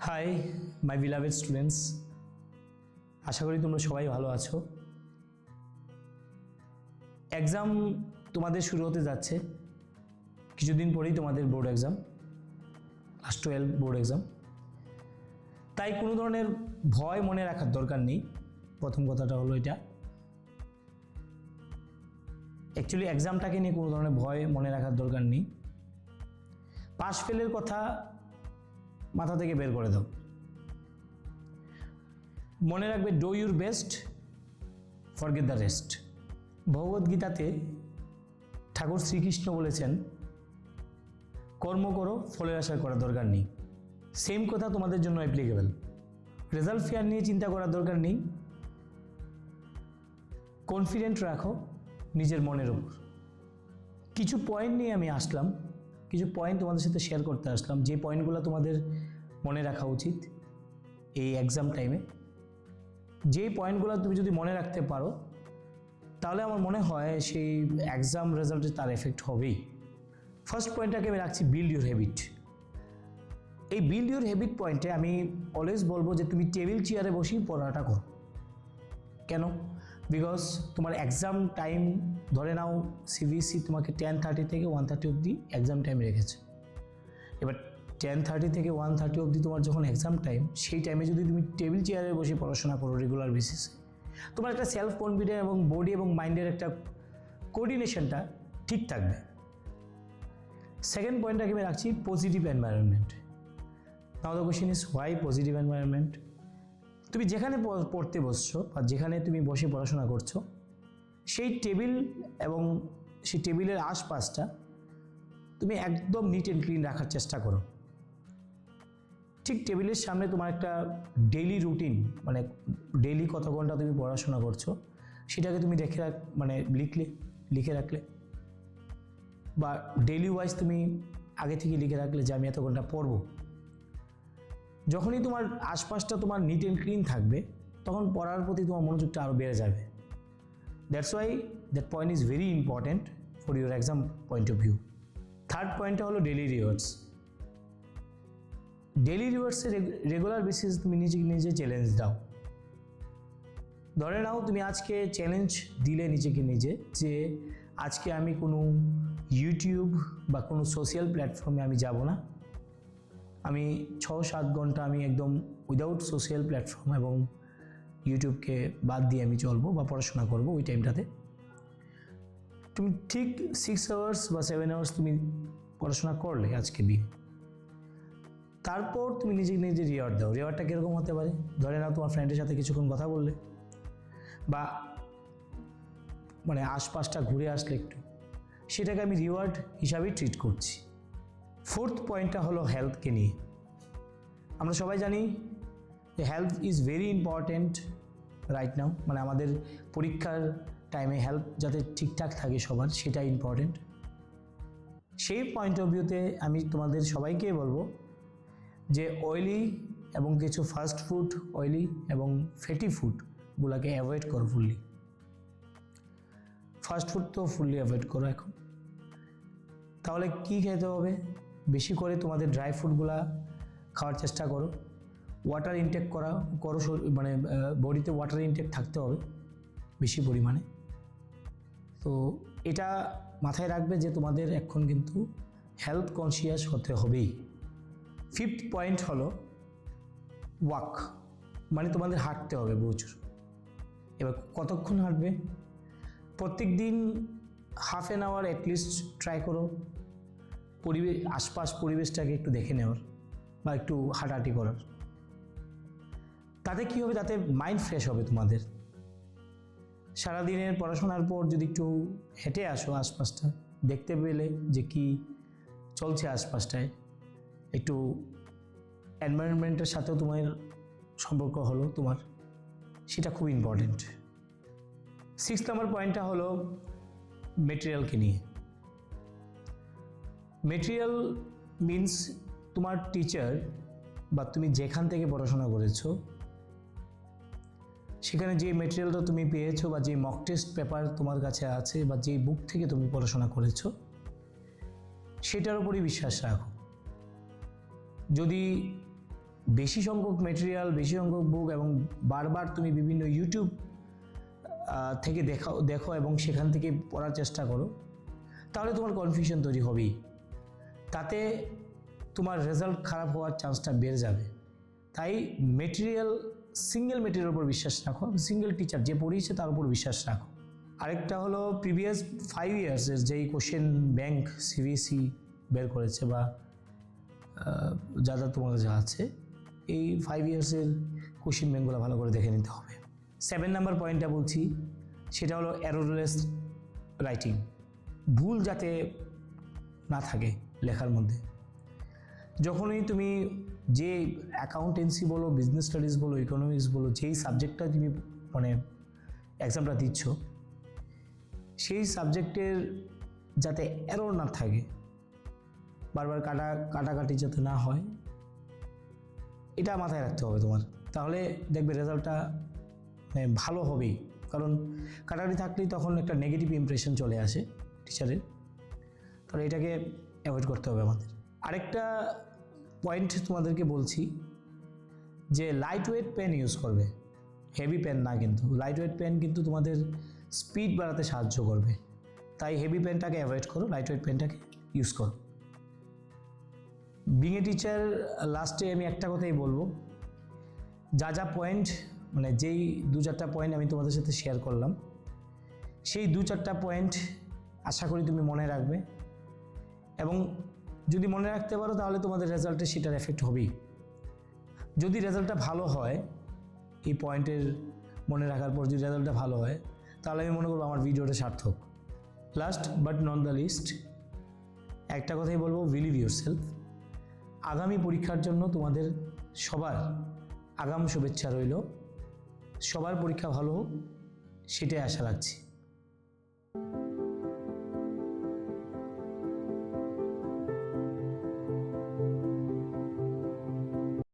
Hi my beloved students, আশা করি তোমরা সবাই ভালো আছো। এক্সাম তোমাদের শুরু হতে যাচ্ছে, কিছুদিন পরেই তোমাদের board exam, class 12 board exam. তাই কোনো ধরনের ভয় মনে রাখার দরকার নেই। প্রথম কথাটা হলো এটা, অ্যাকচুয়ালি এক্সামটাকে নিয়ে কোনো ধরনের ভয় মনে রাখার দরকার নেই। পাস ফেলের কথা মাথা থেকে বের করে দাও। মনে রাখবে, do your best, forget the rest. ভগবদ্গীতাতে ঠাকুর শ্রীকৃষ্ণ বলেছেন, কর্ম করো, ফলের আশা করার দরকার নেই। সেম কথা তোমাদের জন্য অ্যাপ্লিকেবল। রেজাল্ট ফেয়ার নিয়ে চিন্তা করার দরকার নেই। কনফিডেন্ট রাখো নিজের মনের উপর। কিছু পয়েন্ট নিয়ে আমি আসলাম, কিছু পয়েন্ট তোমাদের সাথে শেয়ার করতে আসলাম, যে পয়েন্টগুলো তোমাদের মনে রাখা উচিত এই এক্সাম টাইমে। যে পয়েন্টগুলো তুমি যদি মনে রাখতে পারো, তাহলে আমার মনে হয় সেই এক্সাম রেজাল্টে তার এফেক্ট হবেই। ফার্স্ট পয়েন্টটাকে আমি রাখছি, বিল্ড ইউর হ্যাবিট। এই বিল্ড ইউর হ্যাবিট পয়েন্টে আমি অলওয়েজ বলবো যে তুমি টেবিল চেয়ারে বসেই পড়াটা করো। কেন? বিকজ তোমার এক্সাম টাইম, ধরে নাও সিবিএসই তোমাকে 10:30 থেকে 1:30 অবধি এক্সাম টাইম রেখেছে। এবার 10:30 থেকে 1:30 অবধি তোমার যখন এক্সাম টাইম, সেই টাইমে যদি তুমি টেবিল চেয়ারে বসে পড়াশোনা করো রেগুলার বেসিসে, তোমার একটা সেলফ কনফিডেন্স এবং বডি এবং মাইন্ডের একটা কোঅর্ডিনেশনটা ঠিক থাকবে। সেকেন্ড পয়েন্টটাকে আমি রাখছি, positive environment. Now the question is, why positive environment? তুমি যেখানে পড়তে বসছো বা যেখানে তুমি বসে পড়াশোনা করছো, সেই টেবিল এবং সেই টেবিলের আশপাশটা তুমি একদম নিট অ্যান্ড ক্লিন রাখার চেষ্টা করো। ঠিক টেবিলের সামনে তোমার একটা ডেইলি রুটিন, মানে ডেইলি কত ঘন্টা তুমি পড়াশোনা করছো, সেটাকে তুমি লিখে রাখলে, বা ডেইলি ওয়াইজ তুমি আগে থেকে লিখে রাখলে যে আমি এত ঘন্টা পড়বো। যখনই তোমার আশপাশটা তোমার নিট অ্যান্ড ক্লিন থাকবে, তখন পড়ার প্রতি তোমার মনোযোগটা আরও বেড়ে যাবে। That's why that point is very important for your exam point of view. Third পয়েন্টটা হলো ডেইলি রিওয়ার্ডস। ডেইলি রিওয়ার্ডসে রেগুলার বেসিস তুমি নিজে চ্যালেঞ্জ দাও। ধরে নাও তুমি আজকে চ্যালেঞ্জ দিলে নিজেকে নিজে, যে আজকে আমি কোনো ইউটিউব বা কোনো সোশ্যাল প্ল্যাটফর্মে আমি যাব না, আমি 6-7 ঘন্টা আমি একদম উইদাউট সোশ্যাল প্ল্যাটফর্ম এবং ইউটিউবকে বাদ দিয়ে আমি চলবো বা পড়াশোনা করবো। ওই টাইমটাতে তুমি ঠিক 6 আওয়ার্স বা 7 আওয়ার্স তুমি পড়াশোনা করলে আজকে দিয়ে, তারপর তুমি নিজে রিওয়ার্ড দাও। রিওয়ার্ডটা কীরকম হতে পারে? ধরে নাও তোমার ফ্রেন্ডের সাথে কিছুক্ষণ কথা বললে, বা আশপাশটা ঘুরে আসলে একটু, সেটাকে আমি রিওয়ার্ড হিসাবেই ট্রিট করছি। ফোর্থ পয়েন্টটা হলো হেলথকে নিয়ে। আমরা সবাই জানি যে health is very important right now, আমাদের পরীক্ষার টাইমে হেলথ যাতে ঠিকঠাক থাকে সবার, সেটা ইম্পর্ট্যান্ট। সেই পয়েন্ট অফ ভিউতে আমি তোমাদের সবাইকে বলবো যে অয়েলি এবং কিছু ফাস্ট ফুড, অয়েলি এবং ফ্যাটি ফুডগুলোকে অ্যাভয়েড করো ফুললি। ফাস্ট ফুড তো ফুললি অ্যাভয়েড করো এখন। তাহলে কি খেতে হবে? বেশি করে তোমাদের ড্রাই ফ্রুটগুলা খাওয়ার চেষ্টা করো। ওয়াটার ইনটেক করো, বডিতে ওয়াটার ইনটেক থাকতে হবে বেশি পরিমাণে। তো এটা মাথায় রাখবে যে তোমাদের এখন কিন্তু হেলথ কনসিয়াস হতে হবেই। ফিফথ পয়েন্ট হলো ওয়াক, তোমাদের হাঁটতে হবে প্রচুর। এবার কতক্ষণ হাঁটবে? প্রত্যেক দিন half an hour at least try করো আশপাশ পরিবেশটাকে একটু দেখে নেওয়ার বা একটু হাঁটাহাঁটি করার। তাতে কী হবে? তাতে মাইন্ড ফ্রেশ হবে তোমাদের। সারাদিনের পড়াশোনার পর যদি একটু হেঁটে আসো, আশপাশটা দেখতে পেলে যে কি চলছে আশপাশটায়, একটু এনভায়রনমেন্টের সাথেও তোমার সম্পর্ক হলো তোমার, সেটা খুব ইম্পর্টেন্ট। 6 নম্বর পয়েন্টটা হলো মেটেরিয়ালকে নিয়ে। মেটেরিয়াল মিনস তোমার টিচার বা তুমি যেখান থেকে পড়াশোনা করেছো, সেখানে যে মেটেরিয়ালটা তুমি পেয়েছো বা যে মক টেস্ট পেপার তোমার কাছে আছে বা যে বুক থেকে তুমি পড়াশোনা করেছো, সেটার উপরই বিশ্বাস রাখো। যদি বেশি সংখ্যক মেটেরিয়াল, বেশি সংখ্যক বুক এবং বারবার তুমি বিভিন্ন ইউটিউব থেকে দেখো এবং সেখান থেকে পড়ার চেষ্টা করো, তাহলে তোমার কনফিউশন তৈরি হবেই। তাতে তোমার রেজাল্ট খারাপ হওয়ার চান্সটা বেড়ে যাবে। তাই সিঙ্গেল মেটেরিয়াল উপর বিশ্বাস রাখো, সিঙ্গেল টিচার যে পড়িয়েছে তার উপর বিশ্বাস রাখো। আরেকটা হলো প্রিভিয়াস 5 ইয়ার্সের যেই কোশ্চেন ব্যাংক সিবিএসই বের করেছে বা যা তোমার কাছে আছে, এই 5 ইয়ার্সের কোশ্চেন ব্যাংকগুলো ভালো করে দেখে নিতে হবে। 7 নাম্বার পয়েন্টটা বলছি, সেটা হলো এররলেস রাইটিং। ভুল যাতে না থাকে লেখার মধ্যে। যখনই তুমি যে অ্যাকাউন্টেন্সি বলো, বিজনেস স্টাডিজ বলো, ইকোনমিক্স বলো, যেই সাবজেক্টটা তুমি মানে এক্সামটা দিচ্ছ, সেই সাবজেক্টের যাতে এরর না থাকে, বারবার কাটাকাটি যাতে না হয়, এটা মাথায় রাখতে হবে তোমার। তাহলে দেখবে রেজাল্টটা ভালো হবেই। কারণ কাটাকাটি থাকলেই তখন একটা নেগেটিভ ইমপ্রেশন চলে আসে টিচারের। তাহলে এটাকে অ্যাভয়েড করতে হবে আমাদের। আরেকটা পয়েন্ট তোমাদেরকে বলছি যে লাইট ওয়েট পেন ইউজ করবে, হেভি পেন না। কিন্তু লাইট ওয়েট পেন কিন্তু তোমাদের স্পিড বাড়াতে সাহায্য করবে। তাই হেভি পেনটাকে অ্যাভয়েড করো, লাইট ওয়েট পেনটাকে ইউজ করো। বিং এ টিচার লাস্টে আমি একটা কথাই বলবো, যা পয়েন্ট মানে যেই 2-4টা পয়েন্ট আমি তোমাদের সাথে শেয়ার করলাম, সেই 2-4টা পয়েন্ট আশা করি তুমি মনে রাখবে। এবং যদি মনে রাখতে পারো তাহলে তোমাদের রেজাল্টে সেটার এফেক্ট হবেই। যদি রেজাল্টটা ভালো হয়, এই পয়েন্টের মনে রাখার পর যদি রেজাল্টটা ভালো হয়, তাহলে আমি মনে করবো আমার ভিডিওটা সার্থক। Last but not the least একটা কথাই বলবো, বিলিভ ইয়োরসেলফ। আগামী পরীক্ষার জন্য তোমাদের সবার আগাম শুভেচ্ছা রইল। সবার পরীক্ষা ভালো হোক, সেটাই আশা রাখছি।